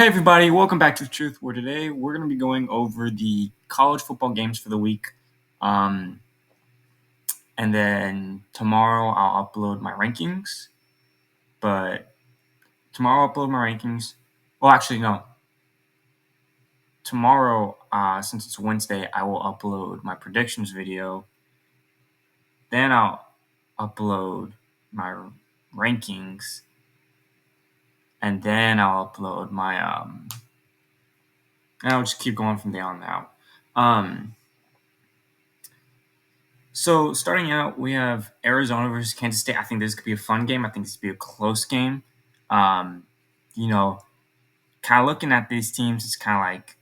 Hey everybody, welcome back to The Truth, where today we're going to be going over the college football games for the week. And then tomorrow I'll upload my rankings. But tomorrow I'll upload my rankings. Well, actually, no. Tomorrow, since it's Wednesday, I will upload my predictions video. Then I'll upload my rankings. And then I'll upload my, and I'll just keep going from there on out. So starting out, we have Arizona versus Kansas State. I think this could be a fun game. I think this could be a close game. Um, kind of looking at these teams, it's kind of like,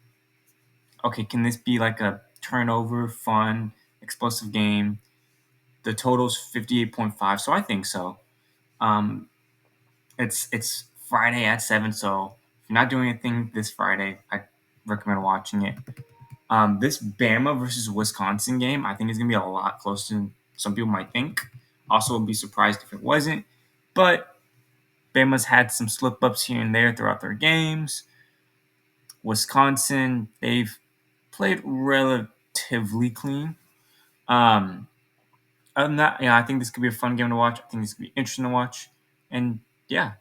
okay, can this be like a turnover, fun, explosive game? The total's 58.5, so I think so. It's Friday at 7, so if you're not doing anything this Friday, I recommend watching it. This Bama versus Wisconsin game, I think is going to be a lot closer than some people might think. Also, would be surprised if it wasn't. But Bama's had some slip ups here and there throughout their games. Wisconsin, they've played relatively clean. Other than that, I think this could be a fun game to watch. I think this could be interesting to watch. And yeah,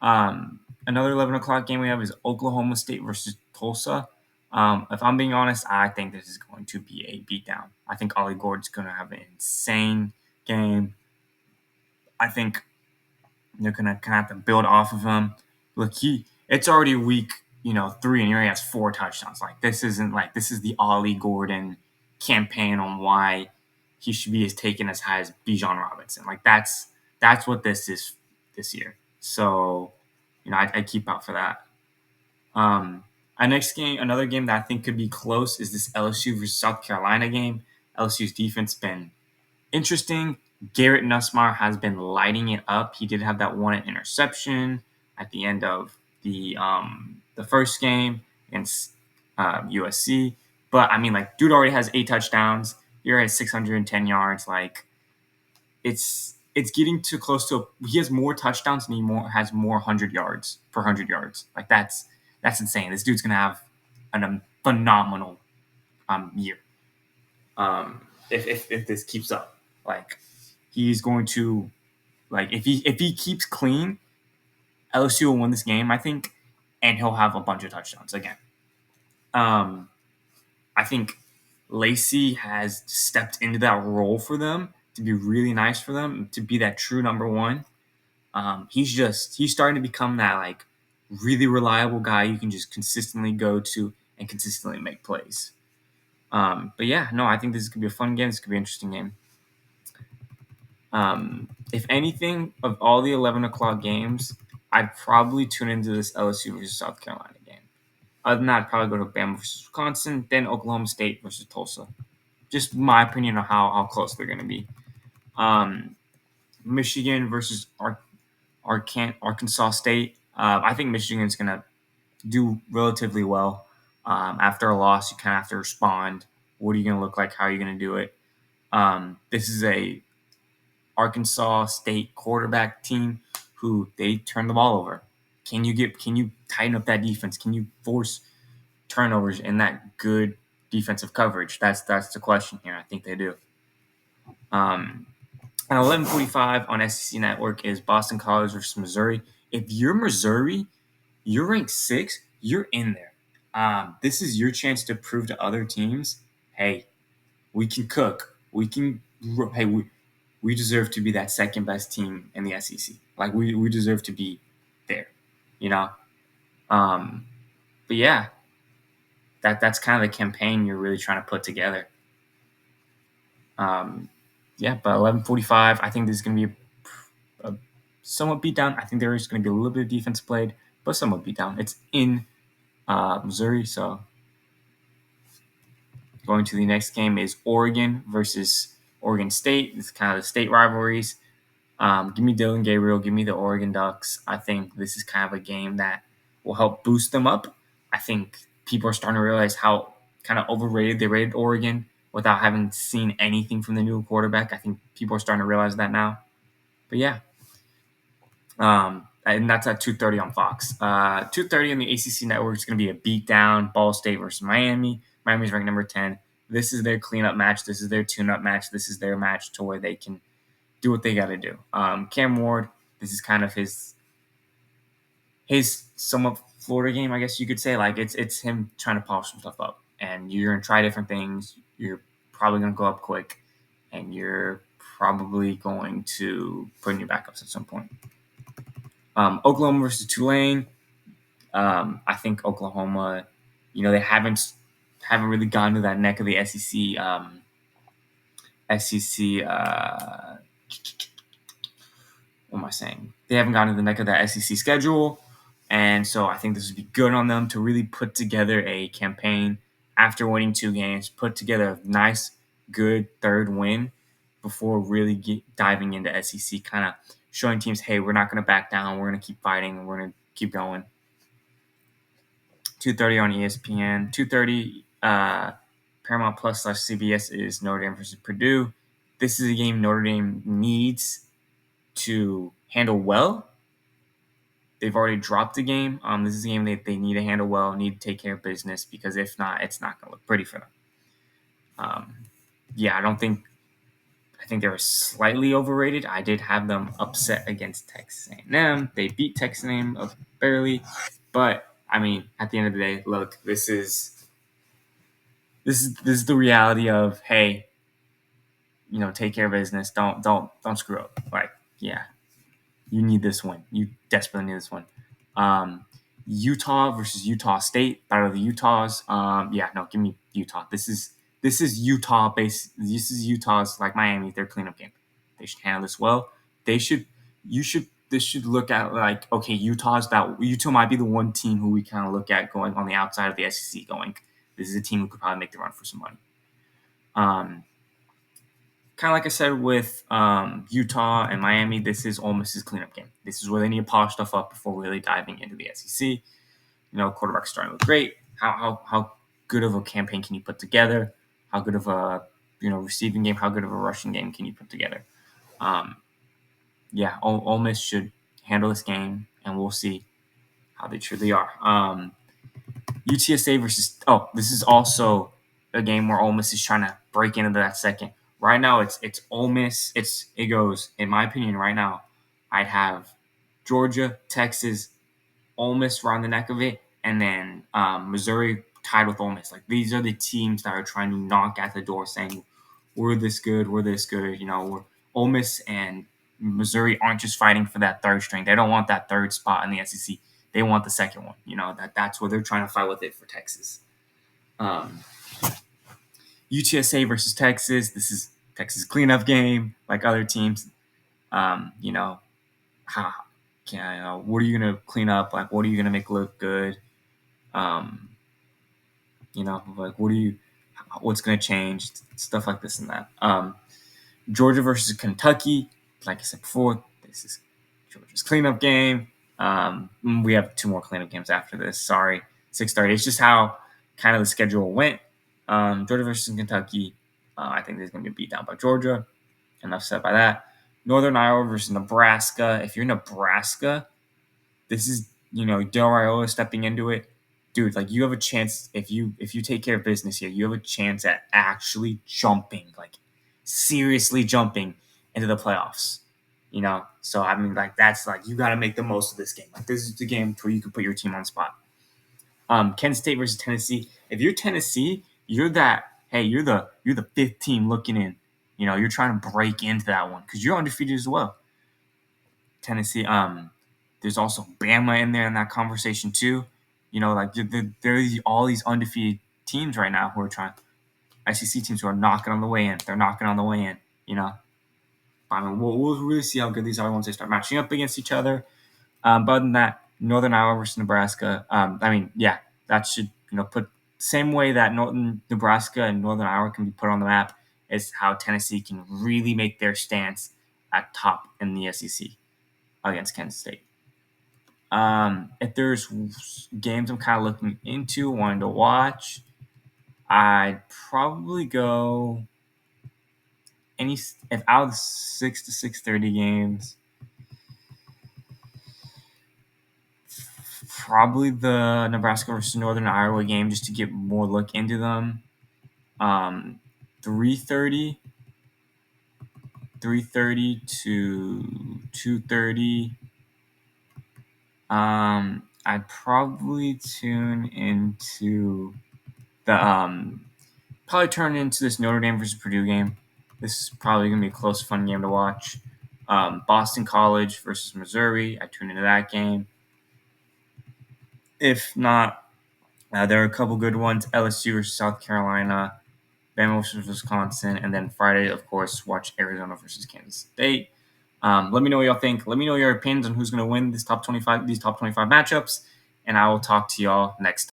another 11 o'clock game we have is Oklahoma State versus Tulsa. If I'm being honest, I think this is going to be a beatdown. I think Ollie Gord's going to have an insane game. I think they're going to kind of have to build off of him. Look, it's already week 3, and he already has 4 touchdowns. Like, this is the Ollie Gordon campaign on why he should be as taken as high as Bijan Robinson. Like, that's what this is this year. So, I keep out for that. Another game that I think could be close is this LSU versus South Carolina game. LSU's defense been interesting. Garrett Nussmeier has been lighting it up. He did have that one interception at the end of the first game against USC. But I mean, like, dude already has 8 touchdowns. He already has 610 yards. Like, it's getting too close to. He has more touchdowns and he has more 100 yards per 100 yards. Like, that's insane. This dude's gonna have a phenomenal year. If this keeps up, like, he's going to, like, if he keeps clean, LSU will win this game, I think, and he'll have a bunch of touchdowns again. I think Lacey has stepped into that role for them to be really nice for them, to be that true number one. He's starting to become that, like, really reliable guy you can just consistently go to and consistently make plays. But yeah, no, I think this could be a fun game. This could be an interesting game. If anything, of all the 11 o'clock games, I'd probably tune into this LSU versus South Carolina game. Other than that, I'd probably go to Bama versus Wisconsin, then Oklahoma State versus Tulsa. Just my opinion on how close they're going to be. Michigan versus Arkansas State. I think Michigan's going to do relatively well. After a loss, you kind of have to respond. What are you going to look like? How are you going to do it? This is a Arkansas State quarterback team who they turn the ball over. Can you tighten up that defense? Can you force turnovers in that good defensive coverage? That's the question here. I think they do. At 11:45 on SEC Network is Boston College versus Missouri. If you're Missouri, you're ranked 6. You're in there. This is your chance to prove to other teams, hey, we can cook. We deserve to be that second best team in the SEC. Like, we deserve to be there, But yeah, that's kind of the campaign you're really trying to put together. Yeah, but 11:45, I think this is going to be a somewhat beat down. I think there is going to be a little bit of defense played, but somewhat beat down. It's in Missouri, so going to the next game is Oregon versus Oregon State. It's kind of the state rivalries. Give me Dylan Gabriel. Give me the Oregon Ducks. I think this is kind of a game that will help boost them up. I think people are starting to realize how kind of overrated they rated Oregon without having seen anything from the new quarterback. I think people are starting to realize that now. But yeah. and that's at 2:30 on Fox. 2:30 on the ACC network is going to be a beatdown. Ball State versus Miami. Miami's ranked number 10. This is their cleanup match. This is their tune-up match. This is their match to where they can do what they got to do. Cam Ward, this is kind of his somewhat Florida game, I guess you could say. Like it's him trying to polish some stuff up, and you're gonna try different things. You're probably gonna go up quick, and you're probably going to put in your backups at some point. Oklahoma versus Tulane. I think Oklahoma, they haven't really gone to that neck of the SEC. SEC. What am I saying? They haven't gotten to the neck of that SEC schedule. And so I think this would be good on them to really put together a campaign after winning 2 games, put together a nice, good third win before really diving into SEC, kind of showing teams, hey, we're not going to back down. We're going to keep fighting. And we're going to keep going. 2:30 on ESPN. 2:30 Paramount Plus / CBS is Notre Dame versus Purdue. This is a game Notre Dame needs to handle well. They've already dropped the game. This is a game that they need to handle well, need to take care of business, because if not, it's not going to look pretty for them. I think they were slightly overrated. I did have them upset against Texas A&M. They beat Texas A&M barely, but I mean, at the end of the day, look, this is the reality of, hey, take care of business. Don't screw up. Like, yeah. You need this one. You desperately need this one. Utah versus Utah State. Battle of the Utahs. Give me Utah. This is Utah based. This is Utah's, like Miami, their cleanup game. They should handle this well. This should look at like, okay, Utah might be the one team who we kind of look at going on the outside of the SEC going, this is a team who could probably make the run for some money. Kind of like I said with Utah and Miami, this is Ole Miss's cleanup game. This is where they need to polish stuff up before really diving into the SEC. Quarterback's starting to look great. How good of a campaign can you put together? How good of a receiving game? How good of a rushing game can you put together? Ole Miss should handle this game, and we'll see how they truly are. UTSA versus this is also a game where Ole Miss is trying to break into that second. Right now, it's Ole Miss. It goes, in my opinion, right now, I'd have Georgia, Texas, Ole Miss around the neck of it, and then Missouri tied with Ole Miss. Like, these are the teams that are trying to knock at the door, saying we're this good. We're Ole Miss and Missouri aren't just fighting for that third string. They don't want that third spot in the SEC. They want the second one. That's where they're trying to fight with it for Texas. UTSA versus Texas. This is Texas cleanup game, like other teams. What are you gonna clean up? Like, what are you gonna make look good? What's gonna change? Stuff like this and that. Georgia versus Kentucky. Like I said before, this is Georgia's cleanup game. We have 2 more cleanup games after this. Sorry, 6:30. It's just how kind of the schedule went. Georgia versus Kentucky. I think there's going to be a beat down by Georgia. Enough said by that. Northern Iowa versus Nebraska. If you're Nebraska, this is Del Raiola stepping into it, dude. Like, you have a chance if you take care of business here. You have a chance at actually jumping, like seriously jumping into the playoffs. So I mean, like, that's like, you got to make the most of this game. Like, this is the game where you can put your team on spot. Kent State versus Tennessee. If you're Tennessee, you're the 5th team looking in. You're trying to break into that one because you're undefeated as well. Tennessee. There's also Bama in there in that conversation too. Like, there's all these undefeated teams right now who are trying. SEC teams who are knocking on the way in. They're knocking on the way in. I mean, we'll really see how good these are once they start matching up against each other. But other than that, Northern Iowa versus Nebraska. That should put same way that Northern Nebraska and Northern Iowa can be put on the map is how Tennessee can really make their stance at top in the SEC against Kansas State. If there's games I'm kind of looking into, wanting to watch, I'd probably go if out of the 6 to 6:30 games. probably the Nebraska versus Northern Iowa game just to get more look into them. 3:30 to 2:30. I'd probably tune into the probably turn into this Notre Dame versus Purdue game. This is probably gonna be a close, fun game to watch. Boston College versus Missouri. I tune into that game. If not, there are a couple good ones: LSU versus South Carolina, Bama versus Wisconsin, and then Friday, of course, watch Arizona versus Kansas State. Let me know what y'all think. Let me know your opinions on who's going to win these top 25 matchups, and I will talk to y'all next time.